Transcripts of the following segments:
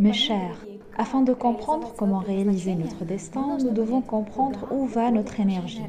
Mes chers, afin de comprendre comment réaliser notre destin, nous devons comprendre où va notre énergie.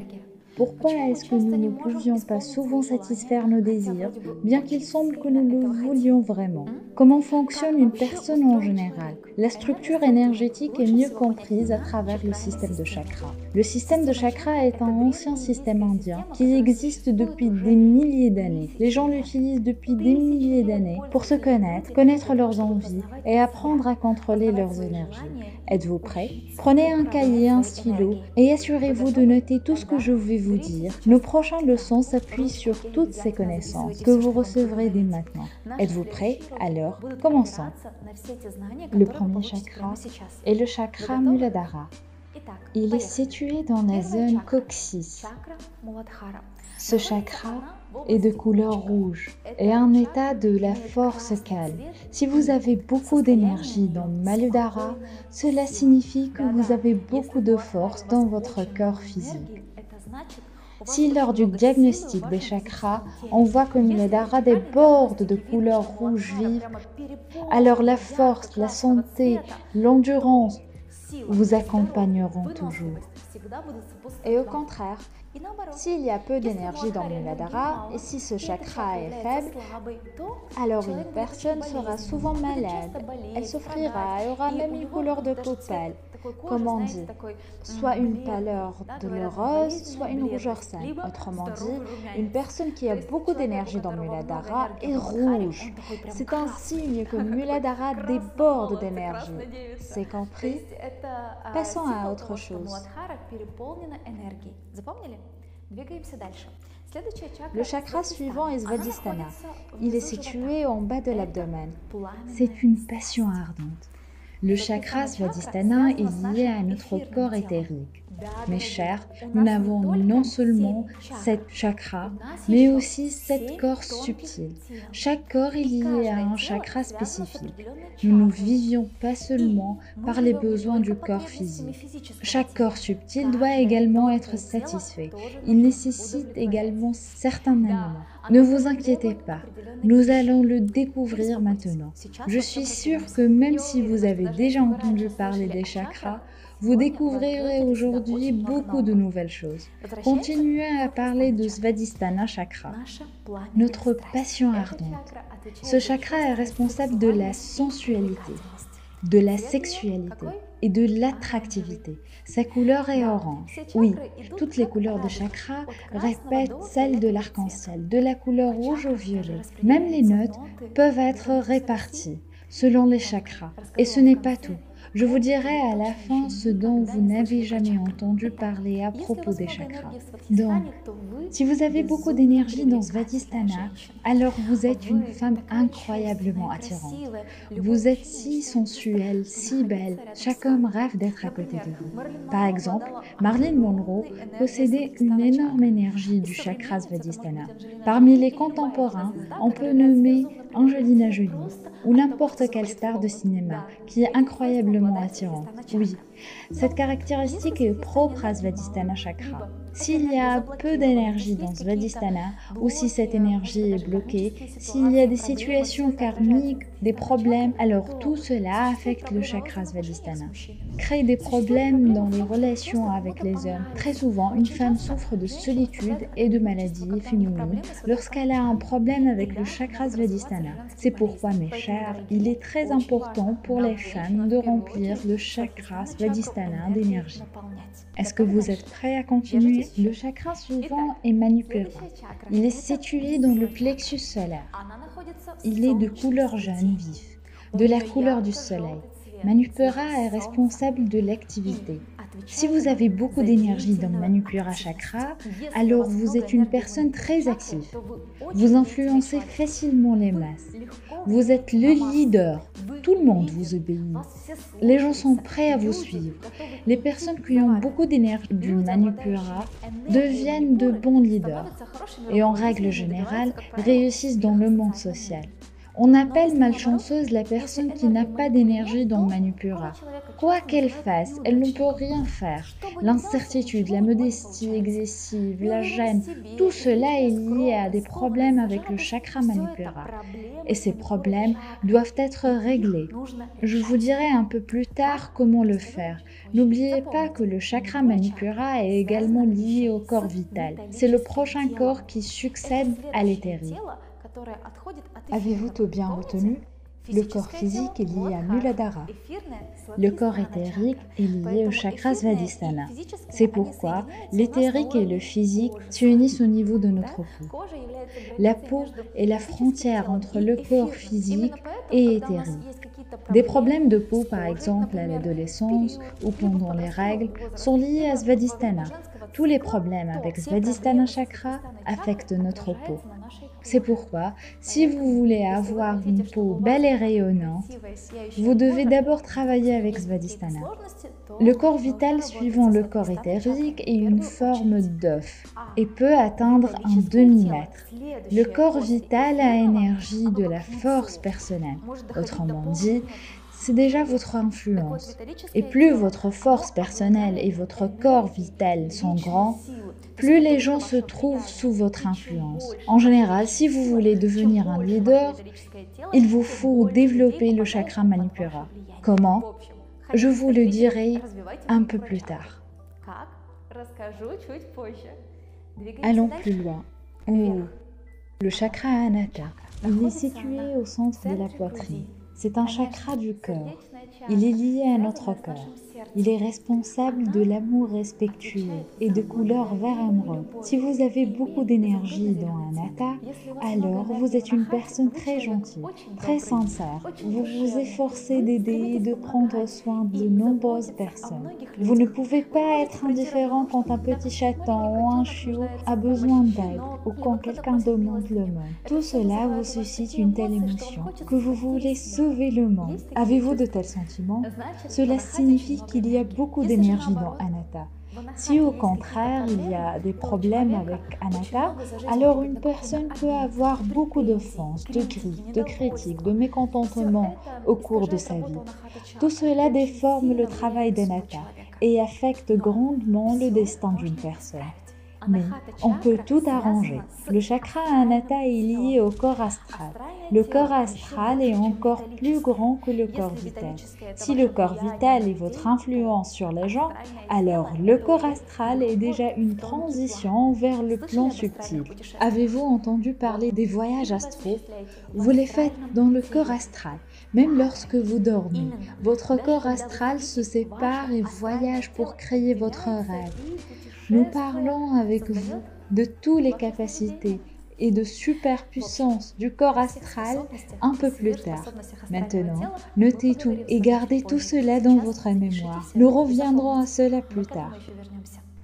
Pourquoi est-ce que nous ne pouvions pas souvent satisfaire nos désirs, bien qu'il semble que nous le voulions vraiment? Comment fonctionne une personne en général? La structure énergétique est mieux comprise à travers le système de chakras. Le système de chakras est un ancien système indien qui existe depuis des milliers d'années. Les gens l'utilisent depuis des milliers d'années pour se connaître leurs envies et apprendre à contrôler leurs énergies. Êtes-vous prêts? Prenez un cahier et un stylo et assurez-vous de noter tout ce que je vais vous dire. Nos prochaines leçons s'appuient sur toutes ces connaissances que vous recevrez dès maintenant. Êtes-vous prêts? Alors, commençons. Le premier chakra est le chakra Muladhara. Il est situé dans la zone coccyx. Ce chakra est de couleur rouge et un état de la force calme. Si vous avez beaucoup d'énergie dans Muladhara, cela signifie que vous avez beaucoup de force dans votre corps physique. Si lors du diagnostic des chakras, on voit que Muladhara déborde de couleur rouge vive, alors la force, la santé, l'endurance vous accompagneront toujours. Et au contraire, s'il y a peu d'énergie dans Muladhara et si ce chakra est faible, alors une personne sera souvent malade, elle souffrira et aura même une couleur de peau pâle, comme on dit, soit une pâleur douloureuse, soit une rougeur saine. Autrement dit, une personne qui a beaucoup d'énergie dans Muladhara est rouge. C'est un signe que Muladhara déborde d'énergie. C'est compris? Passons à autre chose. Le chakra suivant est Svadhisthana. Il est situé en bas de l'abdomen. C'est une passion ardente. Le chakra Svadhisthana est lié à notre corps éthérique. Mes chers, nous n'avons non seulement 7 chakras, mais aussi 7 corps subtils. Chaque corps est lié à un chakra spécifique. Nous ne vivions pas seulement par les besoins du corps physique. Chaque corps subtil doit également être satisfait. Il nécessite également certains aliments. Ne vous inquiétez pas, nous allons le découvrir maintenant. Je suis sûre que même si vous avez déjà entendu parler des chakras, vous découvrirez aujourd'hui beaucoup de nouvelles choses. Continuez à parler de Svadhisthana chakra, notre passion ardente. Ce chakra est responsable de la sensualité, de la sexualité et de l'attractivité. Sa couleur est orange. Oui, toutes les couleurs de chakra répètent celles de l'arc-en-ciel, de la couleur rouge au violet. Même les notes peuvent être réparties selon les chakras. Et ce n'est pas tout. Je vous dirai à la fin ce dont vous n'avez jamais entendu parler à propos des chakras. Donc, si vous avez beaucoup d'énergie dans Svadhisthana, alors vous êtes une femme incroyablement attirante. Vous êtes si sensuelle, si belle, chaque homme rêve d'être à côté de vous. Par exemple, Marilyn Monroe possédait une énorme énergie du chakra Svadhisthana. Parmi les contemporains, on peut nommer Angelina Jolie ou n'importe quelle star de cinéma qui est incroyablement attirante. Oui, cette caractéristique est propre à Svadhisthana chakra. S'il y a peu d'énergie dans Svadhisthana ou si cette énergie est bloquée, s'il y a des situations karmiques, des problèmes, alors tout cela affecte le chakra Svadhisthana. Crée des problèmes dans les relations avec les hommes. Très souvent, une femme souffre de solitude et de maladies féminines lorsqu'elle a un problème avec le chakra Svadhisthana. C'est pourquoi, mes chers, il est très important pour les femmes de remplir le chakra Svadhisthana d'énergie. Est-ce que vous êtes prêts à continuer? Le chakra suivant est Manipura. Il est situé dans le plexus solaire. Il est de couleur jaune vif, de la couleur du soleil. Manipura est responsable de l'activité. Si vous avez beaucoup d'énergie dans Manipura chakra, alors vous êtes une personne très active. Vous influencez facilement les masses. Vous êtes le leader. Tout le monde vous obéit. Les gens sont prêts à vous suivre. Les personnes qui ont beaucoup d'énergie du Manipura deviennent de bons leaders et en règle générale réussissent dans le monde social. On appelle malchanceuse la personne qui n'a pas d'énergie dans Manipura. Quoi qu'elle fasse, elle ne peut rien faire. L'incertitude, la modestie excessive, la gêne, tout cela est lié à des problèmes avec le chakra Manipura. Et ces problèmes doivent être réglés. Je vous dirai un peu plus tard comment le faire. N'oubliez pas que le chakra Manipura est également lié au corps vital. C'est le prochain corps qui succède à l'éthérique. Avez-vous tout bien retenu? Le corps physique est lié à Muladhara. Le corps éthérique est lié au chakra Svadhisthana. C'est pourquoi l'éthérique et le physique s'unissent au niveau de notre peau. La peau est la frontière entre le corps physique et éthérique. Des problèmes de peau, par exemple à l'adolescence ou pendant les règles, sont liés à Svadhisthana. Tous les problèmes avec Svadhisthana chakra affectent notre peau. C'est pourquoi, si vous voulez avoir une peau belle et rayonnante, vous devez d'abord travailler avec Svadhisthana. Le corps vital suivant le corps éthérique est une forme d'œuf et peut atteindre un demi-mètre. Le corps vital a énergie de la force personnelle. Autrement dit, c'est déjà votre influence. Et plus votre force personnelle et votre corps vital sont grands, plus les gens se trouvent sous votre influence. En général, si vous voulez devenir un leader, il vous faut développer le chakra Manipura. Comment? Je vous le dirai un peu plus tard. Allons plus loin. Le chakra Anahata. Il est situé au centre de la poitrine. C'est un chakra du cœur. Il est lié à notre cœur. Il est responsable de l'amour respectueux et de couleur vert émeraude. Si vous avez beaucoup d'énergie dans Anahata, alors vous êtes une personne très gentille, très sincère. Vous vous efforcez d'aider et de prendre soin de nombreuses personnes. Vous ne pouvez pas être indifférent quand un petit chaton ou un chiot a besoin d'aide ou quand quelqu'un demande le monde. Tout cela vous suscite une telle émotion que vous voulez sauver le monde. Avez-vous de tels sentiments? Cela signifie qu'il y a beaucoup d'énergie dans Anahata. Si au contraire il y a des problèmes avec Anahata, alors une personne peut avoir beaucoup d'offenses, de griefs, de critiques, de mécontentements au cours de sa vie. Tout cela déforme le travail d'Anahata et affecte grandement le destin d'une personne. Mais on peut tout arranger. Le chakra Anahata est lié au corps astral. Le corps astral est encore plus grand que le corps vital. Si le corps vital est votre influence sur les gens, alors le corps astral est déjà une transition vers le plan subtil. Avez-vous entendu parler des voyages astraux? Vous les faites dans le corps astral. Même lorsque vous dormez, votre corps astral se sépare et voyage pour créer votre rêve. Nous parlons avec vous de toutes les capacités et de superpuissance du corps astral un peu plus tard. Maintenant, notez tout et gardez tout cela dans votre mémoire. Nous reviendrons à cela plus tard.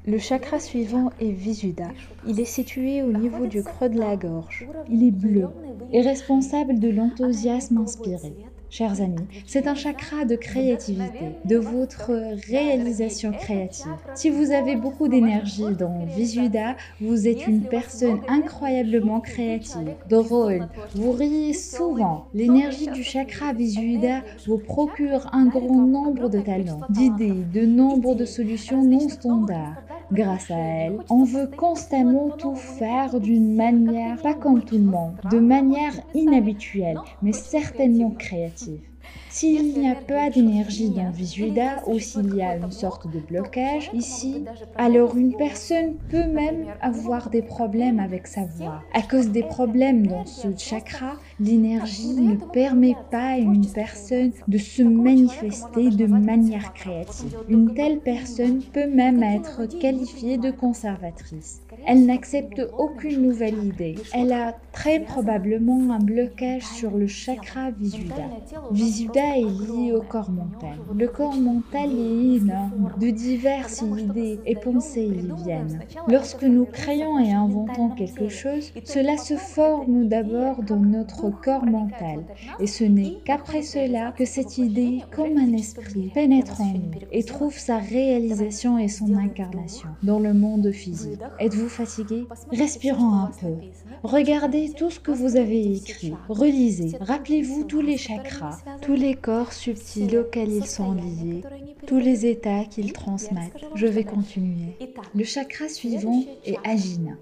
Le chakra suivant est Visuddha. Il est situé au niveau du creux de la gorge. Il est bleu et responsable de l'enthousiasme inspiré. Chers amis, c'est un chakra de créativité, de votre réalisation créative. Si vous avez beaucoup d'énergie dans Visuddha, vous êtes une personne incroyablement créative, drôle, vous riez souvent. L'énergie du chakra Visuddha vous procure un grand nombre de talents, d'idées, de nombre de solutions non standards. Grâce à elle, on veut constamment tout faire d'une manière pas comme tout le monde, de manière inhabituelle, mais certainement créative. S'il n'y a pas d'énergie dans Visuddha ou s'il y a une sorte de blocage ici, alors une personne peut même avoir des problèmes avec sa voix. À cause des problèmes dans ce chakra, l'énergie ne permet pas à une personne de se manifester de manière créative. Une telle personne peut même être qualifiée de conservatrice. Elle n'accepte aucune nouvelle idée. Elle a très probablement un blocage sur le chakra Visuddha. Visuddha cela est lié au corps mental. Le corps mental est énorme, de diverses idées et pensées y viennent. Lorsque nous créons et inventons quelque chose, cela se forme d'abord dans notre corps mental, et ce n'est qu'après cela que cette idée, comme un esprit, pénètre en nous et trouve sa réalisation et son incarnation dans le monde physique. Êtes-vous fatigué? Respirons un peu. Regardez tout ce que vous avez écrit. Relisez. Rappelez-vous tous les chakras, tous les corps subtils auxquels ils sont liés, tous les états qu'ils transmettent. Je vais continuer. Le chakra suivant est Ajna.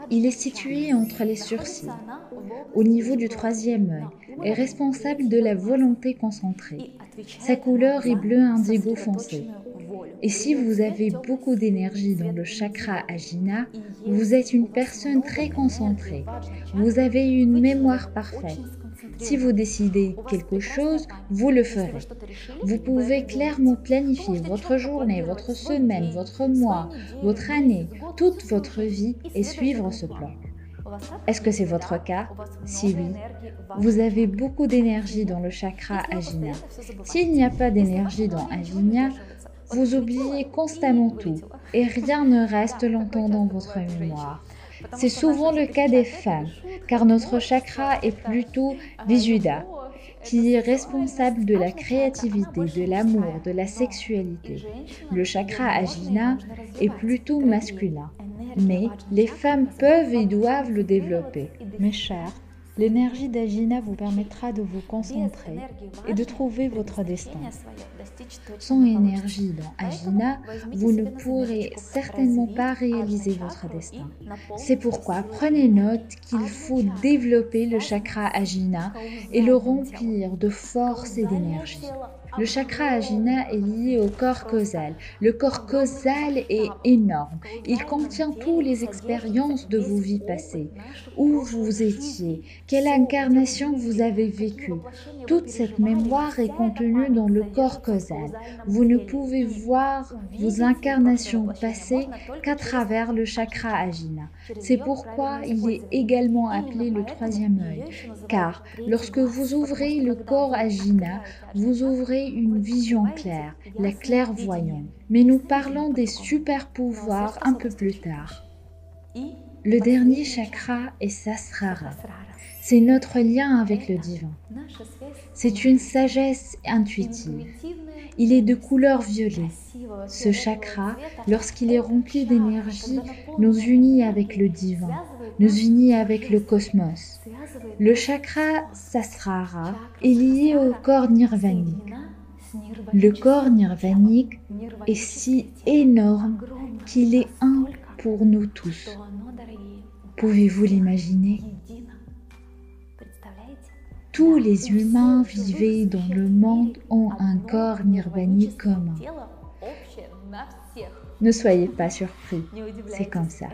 Il est situé entre les sourcils, au niveau du troisième œil, et responsable de la volonté concentrée. Sa couleur est bleu indigo foncé. Et si vous avez beaucoup d'énergie dans le chakra Ajna, vous êtes une personne très concentrée. Vous avez une mémoire parfaite. Si vous décidez quelque chose, vous le ferez. Vous pouvez clairement planifier votre journée, votre semaine, votre mois, votre année, toute votre vie et suivre ce plan. Est-ce que c'est votre cas? Si oui, vous avez beaucoup d'énergie dans le chakra Ajna. S'il n'y a pas d'énergie dans Ajna, vous oubliez constamment tout et rien ne reste longtemps dans votre mémoire. C'est souvent le cas des femmes, car notre chakra est plutôt Vishuddha, qui est responsable de la créativité, de l'amour, de la sexualité. Le chakra Ajna est plutôt masculin, mais les femmes peuvent et doivent le développer. Mes chers, l'énergie d'Ajna vous permettra de vous concentrer et de trouver votre destin. Sans énergie dans Ajna, vous ne pourrez certainement pas réaliser votre destin. C'est pourquoi prenez note qu'il faut développer le chakra Ajna et le remplir de force et d'énergie. Le chakra Ajna est lié au corps causal. Le corps causal est énorme. Il contient toutes les expériences de vos vies passées. Où vous étiez, quelle incarnation vous avez vécue. Toute cette mémoire est contenue dans le corps causal. Vous ne pouvez voir vos incarnations passées qu'à travers le chakra Ajna. C'est pourquoi il est également appelé le troisième œil. Car lorsque vous ouvrez le corps Ajna, vous ouvrez une vision claire, la clairvoyance. Mais nous parlons des super pouvoirs un peu plus tard. Le dernier chakra est Sahasrara. C'est notre lien avec le divin. C'est une sagesse intuitive. Il est de couleur violet. Ce chakra, lorsqu'il est rempli d'énergie, nous unit avec le divin, nous unit avec le cosmos. Le chakra Sahasrara est lié au corps nirvanique. Le corps nirvanique est si énorme qu'il est un pour nous tous. Pouvez-vous l'imaginer? Tous les humains vivant dans le monde ont un corps nirvanique commun. Ne soyez pas surpris, c'est comme ça.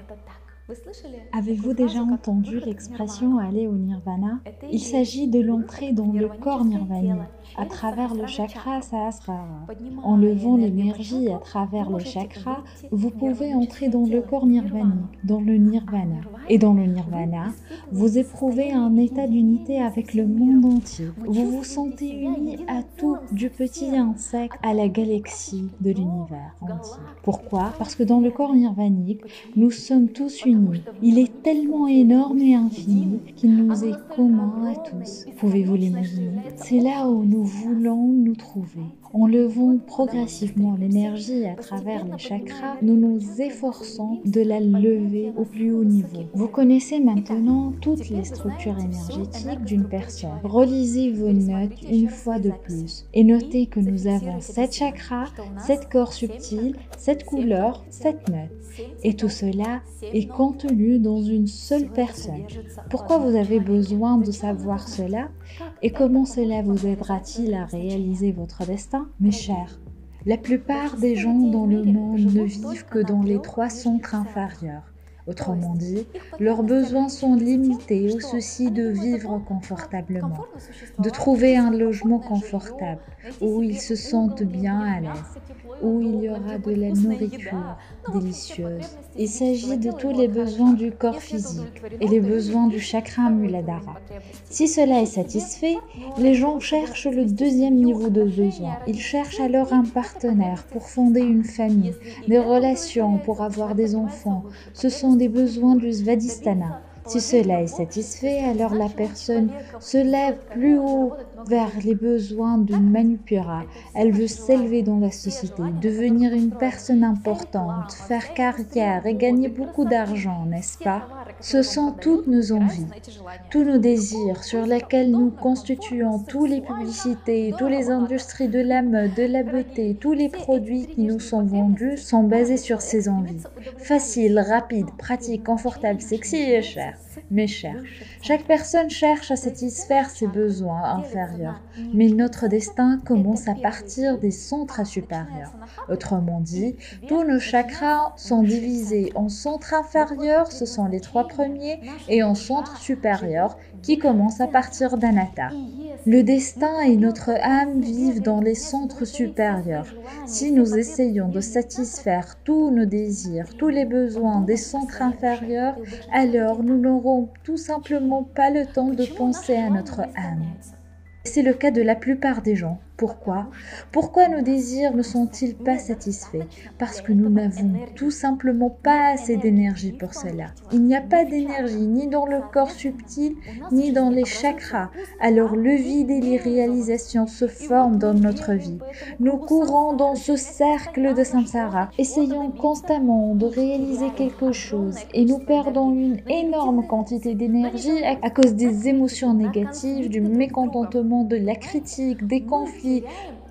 Avez-vous déjà entendu l'expression aller au nirvana? Il s'agit de l'entrée dans le corps nirvanique à travers le chakra Sahasrara. En levant l'énergie à travers le chakra, vous pouvez entrer dans le corps nirvanique, dans le nirvana. Et dans le nirvana, vous éprouvez un état d'unité avec le monde entier. Vous vous sentez unis à tout, du petit insecte à la galaxie de l'univers entier. Pourquoi? Parce que dans le corps nirvanique, nous sommes tous unis. Il est tellement énorme et infini qu'il nous est commun à tous. Pouvez-vous l'imaginer? C'est là où nous voulons nous trouver. En levant progressivement l'énergie à travers les chakras, nous nous efforçons de la lever au plus haut niveau. Vous connaissez maintenant toutes les structures énergétiques d'une personne. Relisez vos notes une fois de plus et notez que nous avons 7 chakras, 7 corps subtils, 7 couleurs, 7 notes. Et tout cela est contenu dans une seule personne. Pourquoi vous avez besoin de savoir cela? Et comment cela vous aidera-t-il à réaliser votre destin? Mes chers, la plupart des gens dans le monde ne vivent que dans les 3 centres inférieurs. Autrement dit, leurs besoins sont limités au souci de vivre confortablement, de trouver un logement confortable, où ils se sentent bien à l'aise, où il y aura de la nourriture délicieuse. Il s'agit de tous les besoins du corps physique et les besoins du chakra Muladhara. Si cela est satisfait, les gens cherchent le deuxième niveau de besoin. Ils cherchent alors un partenaire pour fonder une famille, des relations pour avoir des enfants. Ce sont des besoins du Svadhisthana. Si cela est satisfait, alors la personne se lève plus haut vers les besoins du Manipura. Elle veut s'élever dans la société, devenir une personne importante, faire carrière et gagner beaucoup d'argent, n'est-ce pas? Ce sont toutes nos envies, tous nos désirs sur lesquels nous constituons toutes les publicités, toutes les industries de la mode, de la beauté, tous les produits qui nous sont vendus sont basés sur ces envies. Facile, rapide, pratique, confortable, sexy et cher. Mais cher. Chaque personne cherche à satisfaire ses besoins inférieurs, mais notre destin commence à partir des centres supérieurs. Autrement dit, tous nos chakras sont divisés en centres inférieurs, ce sont les 3 premiers, et en centres supérieurs, qui commencent à partir d'Anata. Le destin et notre âme vivent dans les centres supérieurs. Si nous essayons de satisfaire tous nos désirs, tous les besoins des centres inférieurs, alors nous n'aurons tout simplement pas le temps de penser à notre âme. C'est le cas de la plupart des gens. Pourquoi? Pourquoi nos désirs ne sont-ils pas satisfaits? Parce que nous n'avons tout simplement pas assez d'énergie pour cela. Il n'y a pas d'énergie ni dans le corps subtil, ni dans les chakras. Alors le vide et l'irréalisation se forment dans notre vie. Nous courons dans ce cercle de samsara, essayons constamment de réaliser quelque chose et nous perdons une énorme quantité d'énergie à cause des émotions négatives, du mécontentement, de la critique, des conflits.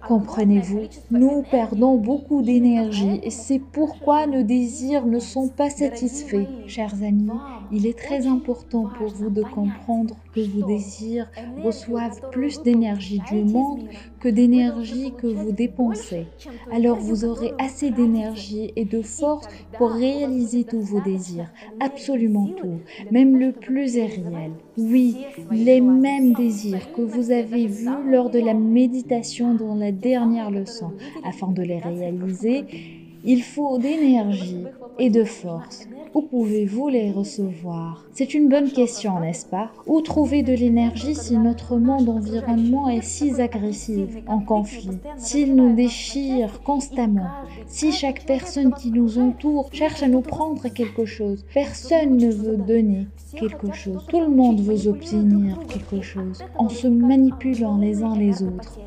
Comprenez-vous, nous perdons beaucoup d'énergie et c'est pourquoi nos désirs ne sont pas satisfaits. Chers amis, il est très important pour vous de comprendre que vos désirs reçoivent plus d'énergie du monde que d'énergie que vous dépensez. Alors vous aurez assez d'énergie et de force pour réaliser tous vos désirs, absolument tout, même le plus irréel. Oui, les mêmes désirs que vous avez vus lors de la méditation dans la dernière leçon. Afin de les réaliser, il faut d'énergie et de force. Où pouvez-vous les recevoir? C'est une bonne question, n'est-ce pas? Où trouver de l'énergie si notre monde environnement est si agressif, en conflit, s'il nous déchire constamment, si chaque personne qui nous entoure cherche à nous prendre quelque chose, personne ne veut donner quelque chose, tout le monde veut obtenir quelque chose, en se manipulant les uns les autres.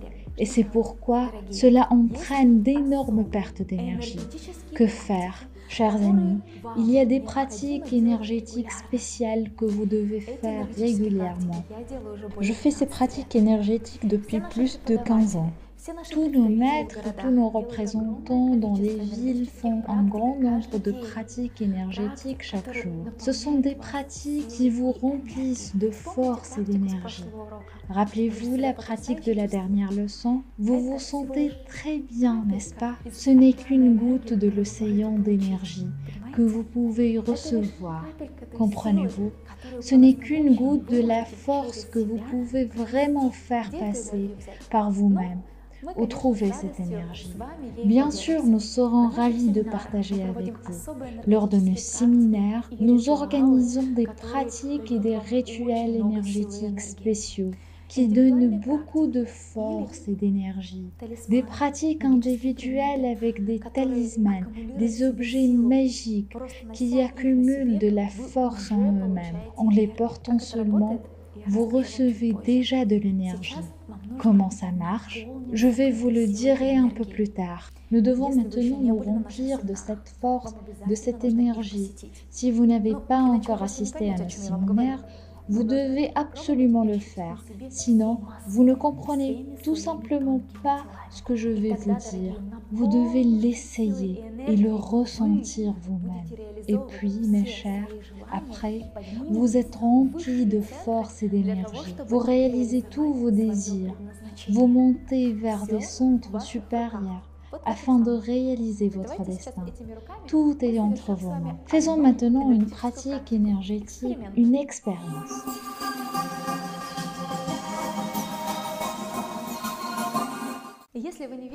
Et c'est pourquoi cela entraîne d'énormes pertes d'énergie. Que faire? Chers amis, il y a des pratiques énergétiques spéciales que vous devez faire régulièrement. Je fais ces pratiques énergétiques depuis plus de 15 ans. Tous nos maîtres, tous nos représentants dans les villes font un grand nombre de pratiques énergétiques chaque jour. Ce sont des pratiques qui vous remplissent de force et d'énergie. Rappelez-vous la pratique de la dernière leçon? Vous vous sentez très bien, n'est-ce pas? Ce n'est qu'une goutte de l'océan d'énergie que vous pouvez recevoir. Comprenez-vous? Ce n'est qu'une goutte de la force que vous pouvez vraiment faire passer par vous-même. Où trouver cette énergie? Bien sûr, nous serons ravis de partager avec vous. Lors de nos séminaires, nous organisons des pratiques et des rituels énergétiques spéciaux qui donnent beaucoup de force et d'énergie. Des pratiques individuelles avec des talismans, des objets magiques qui accumulent de la force en eux-mêmes. En les portant seulement, vous recevez déjà de l'énergie. Comment ça marche? Je vais vous le dire un peu plus tard. Nous devons maintenant nous remplir de cette force, de cette énergie. Si vous n'avez pas encore assisté à nos séminaires, vous devez absolument le faire. Sinon, vous ne comprenez tout simplement pas ce que je vais vous dire. Vous devez l'essayer et le ressentir vous-même. Et puis, mes chers, après, vous êtes remplis de force et d'énergie. Vous réalisez tous vos désirs. Vous montez vers des centres supérieurs. afin de réaliser votre destin. Tout est entre vos mains. Faisons maintenant une pratique énergétique, une expérience.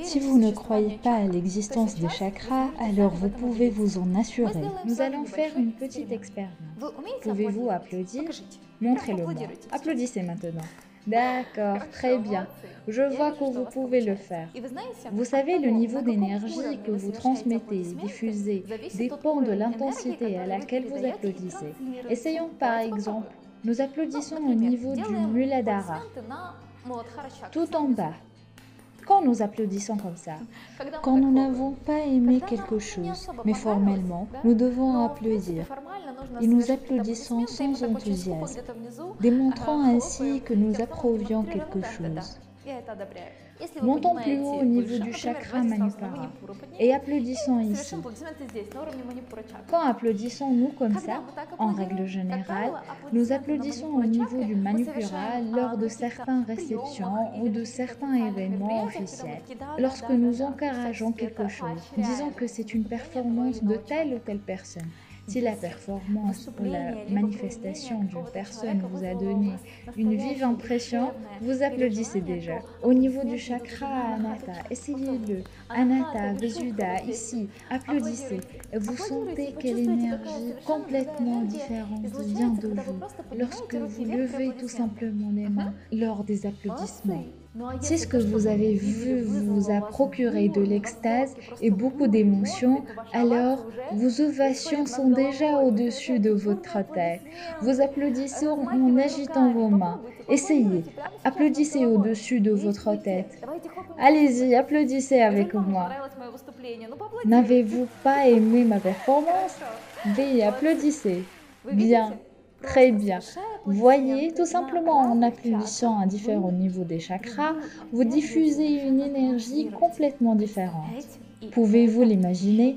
Si vous ne croyez pas à l'existence des chakras, alors vous pouvez vous en assurer. Nous allons faire une petite expérience. Pouvez-vous applaudir? Montrez-le-moi. Applaudissez maintenant. D'accord, très bien. Je vois que vous pouvez le faire. Vous savez, le niveau d'énergie que vous transmettez et diffusez dépend de l'intensité à laquelle vous applaudissez. Essayons par exemple. Nous applaudissons au niveau du Muladhara, tout en bas. Quand nous applaudissons comme ça, quand nous n'avons pas aimé quelque chose, mais formellement, nous devons applaudir. Et nous applaudissons sans enthousiasme, démontrant ainsi que nous approuvions quelque chose. Montons plus haut au niveau du chakra Manipura et applaudissons ici. Quand applaudissons-nous comme ça? En règle générale, nous applaudissons au niveau du Manipura lors de certaines réceptions ou de certains événements officiels. Lorsque nous encourageons quelque chose, disons que c'est une performance de telle ou telle personne. Si la performance ou la manifestation d'une personne vous a donné une vive impression, vous applaudissez déjà. Au niveau du chakra Anahata, essayez-le. Anahata, Visuddha, ici, applaudissez. Vous sentez quelle énergie complètement différente vient de vous lorsque vous levez tout simplement les mains lors des applaudissements. Si ce que vous avez vu vous a procuré de l'extase et beaucoup d'émotions, alors vos ovations sont déjà au-dessus de votre tête. Vous applaudissez en agitant vos mains. Essayez, applaudissez au-dessus de votre tête. Allez-y, applaudissez avec moi. N'avez-vous pas aimé ma performance? Veuillez, applaudissez. Bien. Très bien. Voyez, tout simplement en applaudissant à différents niveaux des chakras, vous diffusez une énergie complètement différente. Pouvez-vous l'imaginer?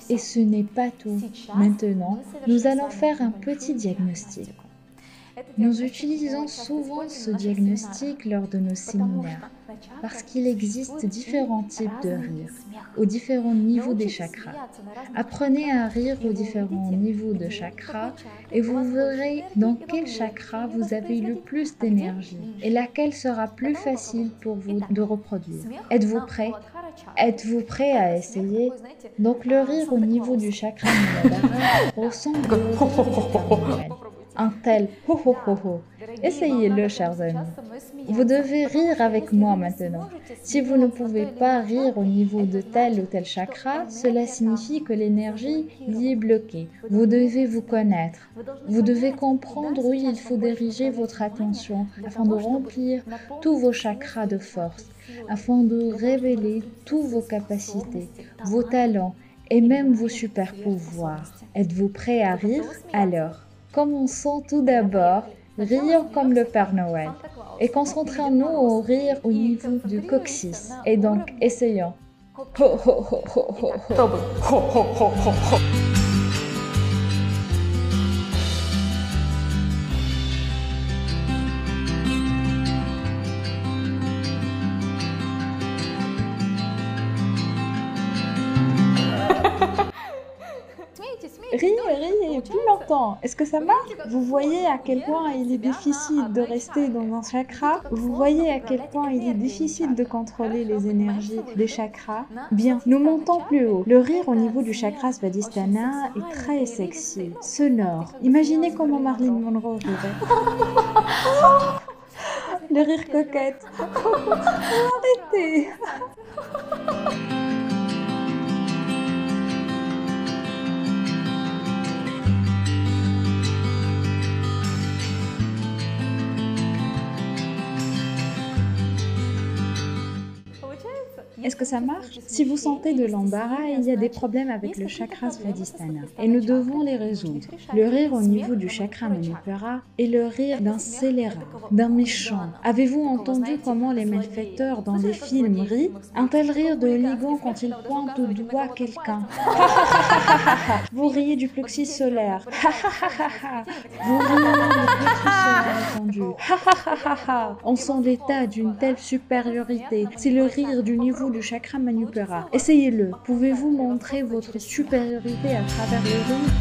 Et ce n'est pas tout. Maintenant, nous allons faire un petit diagnostic. Nous utilisons souvent ce diagnostic lors de nos séminaires parce qu'il existe différents types de rires aux différents niveaux des chakras. Apprenez à rire aux différents niveaux de chakras et vous verrez dans quel chakra vous avez le plus d'énergie et laquelle sera plus facile pour vous de reproduire. Êtes-vous prêt? Êtes-vous prêt à essayer? Donc le rire au niveau du chakra Muladhara ressemble un tel ho ho ho ho. Essayez-le, chers amis. Vous devez rire avec moi maintenant. Si vous ne pouvez pas rire au niveau de tel ou tel chakra, cela signifie que l'énergie y est bloquée. Vous devez vous connaître. Vous devez comprendre où il faut diriger votre attention afin de remplir tous vos chakras de force, afin de révéler toutes vos capacités, vos talents et même vos super pouvoirs. Êtes-vous prêt à rire? Alors, commençons tout d'abord, rions comme le Père Noël et concentrons-nous au rire au niveau du coccyx. Et donc, essayons. Ho, ho, ho, ho, ho, ho. Riez plus longtemps. Est-ce que ça marche? Vous voyez à quel point il est difficile de rester dans un chakra? Vous voyez à quel point il est difficile de contrôler les énergies des chakras? Bien, nous montons plus haut. Le rire au niveau du chakra Svadhisthana est très sexy, sonore. Imaginez comment Marilyn Monroe rirait. Le rire coquette. Arrêtez. Est-ce que ça marche? Si vous sentez de l'embarras, il y a des problèmes avec le chakra Svadhisthana et nous devons les résoudre. Le rire au niveau du chakra Manipura est le rire d'un scélérat, d'un méchant. Avez-vous entendu comment les malfaiteurs dans les films rient? Un tel rire de Hooligan quand il pointe du doigt quelqu'un. Vous riez du plexus solaire. Vous riez du plexus solaire étendu. On sent l'état d'une telle supériorité. C'est le rire du niveau du du chakra Manipura. Essayez-le. Pouvez-vous montrer votre supériorité à travers le rire?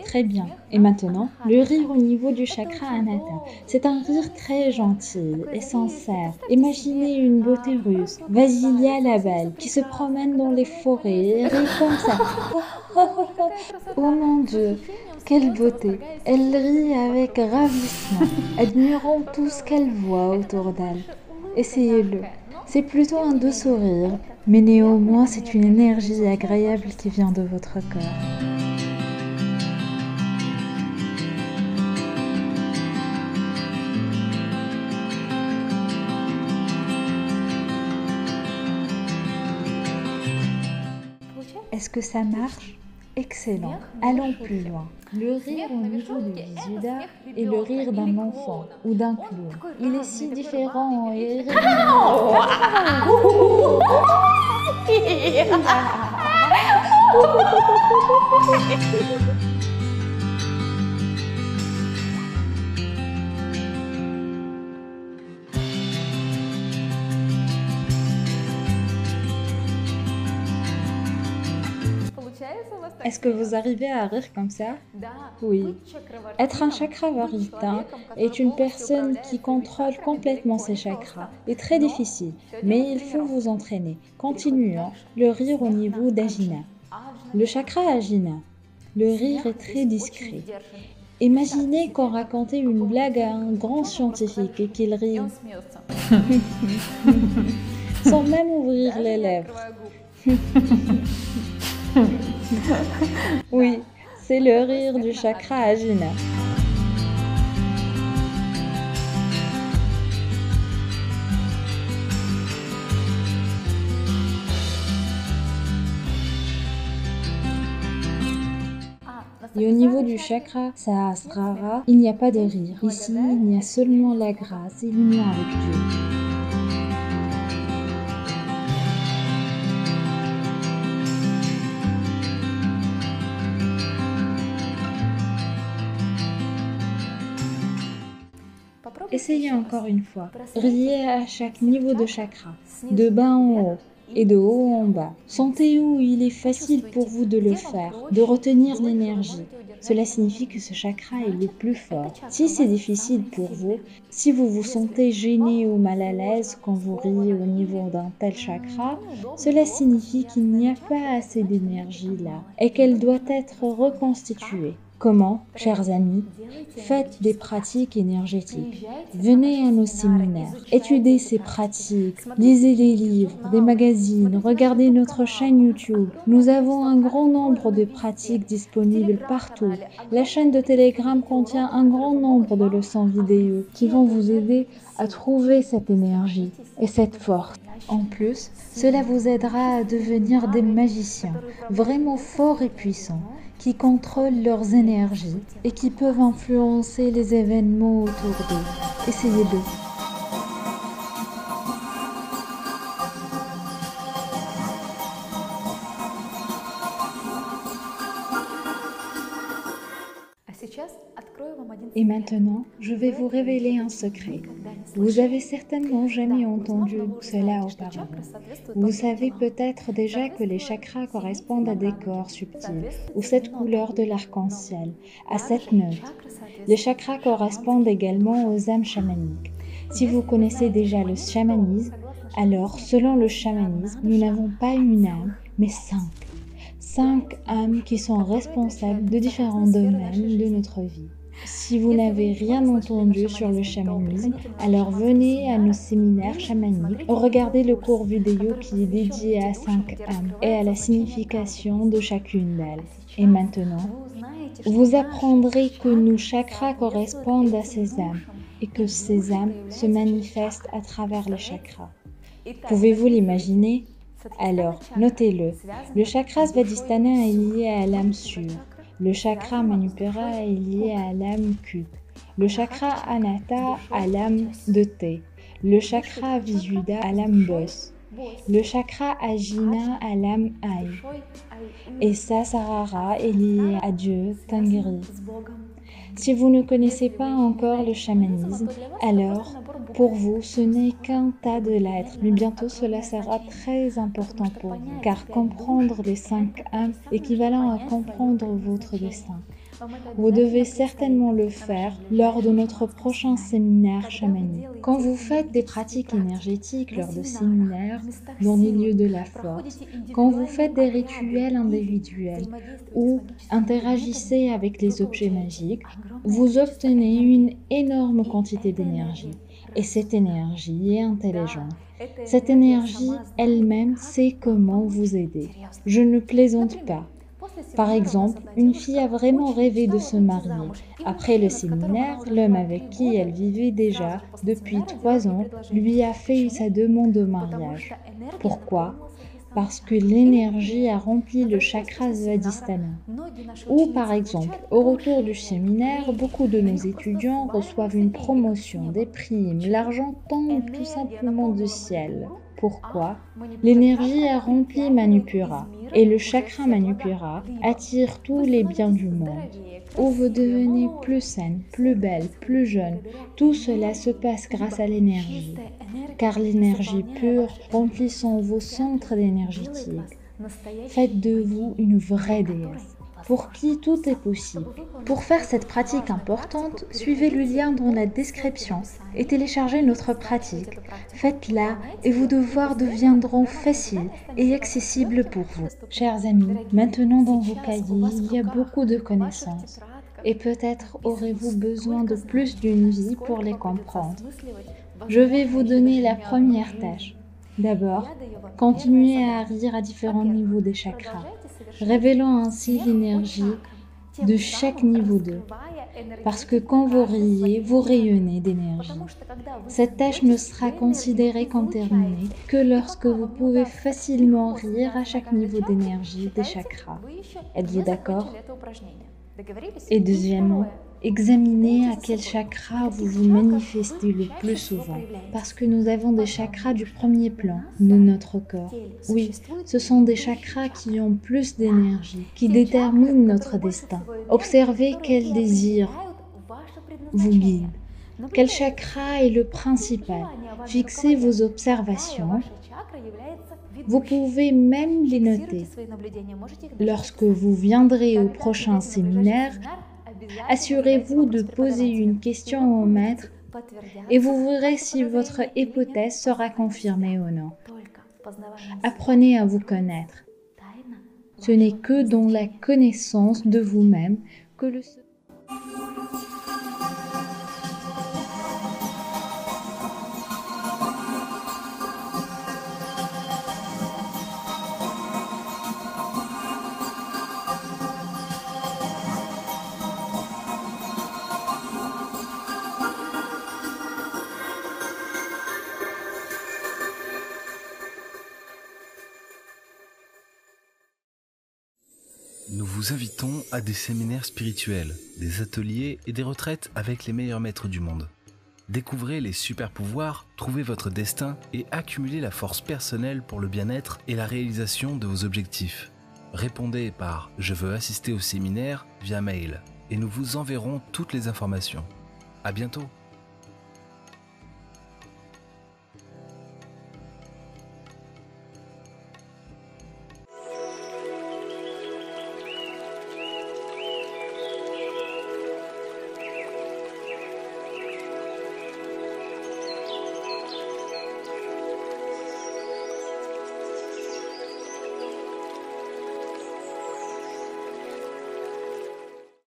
Très bien. Et maintenant, le rire au niveau du chakra Anahata. C'est un rire très gentil et sincère. Imaginez une beauté russe, Vasilia la belle, qui se promène dans les forêts et rit comme ça. Oh mon Dieu, quelle beauté! Elle rit avec ravissement, admirant tout ce qu'elle voit autour d'elle. Essayez-le. C'est plutôt un doux sourire, mais néanmoins c'est une énergie agréable qui vient de votre cœur. Est-ce que ça marche? Excellent. Allons plus loin. Le rire au niveau du Visuddha est le rire d'un enfant ou d'un clown. Il est si différent et Est-ce que vous arrivez à rire comme ça? Oui. Être un chakravarita est une personne qui contrôle complètement ses chakras. C'est très difficile, mais il faut vous entraîner. Continuons. Le rire au niveau d'Ajna. Le chakra Ajna. Le rire est très discret. Imaginez qu'on racontait une blague à un grand scientifique et qu'il rit. Sans même ouvrir les lèvres. Oui, c'est le rire du chakra Ajna. Et au niveau du chakra Sahasrara, il n'y a pas de rire. Ici, il y a seulement la grâce et l'union avec Dieu. Essayez encore une fois. Riez à chaque niveau de chakra, de bas en haut et de haut en bas. Sentez où il est facile pour vous de le faire, de retenir l'énergie. Cela signifie que ce chakra est le plus fort. Si c'est difficile pour vous, si vous vous sentez gêné ou mal à l'aise quand vous riez au niveau d'un tel chakra, cela signifie qu'il n'y a pas assez d'énergie là et qu'elle doit être reconstituée. Comment, chers amis? Faites des pratiques énergétiques. Venez à nos séminaires, étudiez ces pratiques, lisez des livres, des magazines, regardez notre chaîne YouTube. Nous avons un grand nombre de pratiques disponibles partout. La chaîne de Telegram contient un grand nombre de leçons vidéo qui vont vous aider à trouver cette énergie et cette force. En plus, cela vous aidera à devenir des magiciens, vraiment forts et puissants, qui contrôlent leurs énergies et qui peuvent influencer les événements autour d'eux. Essayez-le. Et maintenant, je vais vous révéler un secret. Vous avez certainement jamais entendu cela auparavant. Vous savez peut-être déjà que les chakras correspondent à des corps subtils, ou cette couleur de l'arc-en-ciel, à cette note. Les chakras correspondent également aux âmes chamaniques. Si vous connaissez déjà le chamanisme, alors selon le chamanisme, nous n'avons pas une âme, mais 5 âmes qui sont responsables de différents domaines de notre vie. Si vous n'avez rien entendu sur le chamanisme, alors venez à nos séminaires chamaniques, regardez le cours vidéo qui est dédié à 5 âmes et à la signification de chacune d'elles. Et maintenant, vous apprendrez que nos chakras correspondent à ces âmes et que ces âmes se manifestent à travers les chakras. Pouvez-vous l'imaginer? Alors, notez-le. Le chakra Svadhisthana est lié à l'âme sûre. Le chakra Manipura est lié à l'âme Kup. Le chakra Anahata à l'âme de thé. Le chakra Visuddha à l'âme Boss. Le chakra Ajna Alam Ai et Sasarara est lié à Dieu Tengri. Si vous ne connaissez pas encore le chamanisme, alors pour vous ce n'est qu'un tas de lettres, mais bientôt cela sera très important pour vous, car comprendre les 5 âmes est équivalent à comprendre votre destin. Vous devez certainement le faire lors de notre prochain séminaire chamanique. Quand vous faites des pratiques énergétiques lors de séminaires dans les lieux de la force, quand vous faites des rituels individuels ou interagissez avec les objets magiques, vous obtenez une énorme quantité d'énergie. Et cette énergie est intelligente. Cette énergie elle-même sait comment vous aider. Je ne plaisante pas. Par exemple, une fille a vraiment rêvé de se marier. Après le séminaire, l'homme avec qui elle vivait déjà depuis 3 ans lui a fait sa demande de mariage. Pourquoi ? Parce que l'énergie a rempli le chakra Svadhisthana. Ou par exemple, au retour du séminaire, beaucoup de nos étudiants reçoivent une promotion, des primes, l'argent tombe tout simplement du ciel. Pourquoi ? L'énergie a rempli Manipura et le chakra Manipura attire tous les biens du monde. Où vous devenez plus saine, plus belle, plus jeune, tout cela se passe grâce à l'énergie. Car l'énergie pure remplissant vos centres énergétiques, faites de vous une vraie déesse, pour qui tout est possible. Pour faire cette pratique importante, suivez le lien dans la description et téléchargez notre pratique. Faites-la et vos devoirs deviendront faciles et accessibles pour vous. Chers amis, maintenant dans vos cahiers, il y a beaucoup de connaissances. Et peut-être aurez-vous besoin de plus d'une vie pour les comprendre. Je vais vous donner la première tâche. D'abord, continuez à rire à différents niveaux des chakras, révélant ainsi l'énergie de chaque niveau d'eux. Parce que quand vous riez, vous rayonnez d'énergie. Cette tâche ne sera considérée comme terminée que lorsque vous pouvez facilement rire à chaque niveau d'énergie des chakras. Êtes-vous d'accord ? Et deuxièmement, examinez à quel chakra vous vous manifestez le plus souvent, parce que nous avons des chakras du premier plan de notre corps. Oui, ce sont des chakras qui ont plus d'énergie, qui déterminent notre destin. Observez quel désir vous guide, quel chakra est le principal. Fixez vos observations. Vous pouvez même les noter. Lorsque vous viendrez au prochain séminaire, assurez-vous de poser une question au maître et vous verrez si votre hypothèse sera confirmée ou non. Apprenez à vous connaître. Ce n'est que dans la connaissance de vous-même que le... Nous vous invitons à des séminaires spirituels, des ateliers et des retraites avec les meilleurs maîtres du monde. Découvrez les super pouvoirs, trouvez votre destin et accumulez la force personnelle pour le bien-être et la réalisation de vos objectifs. Répondez par « Je veux assister au séminaire » via mail et nous vous enverrons toutes les informations. À bientôt.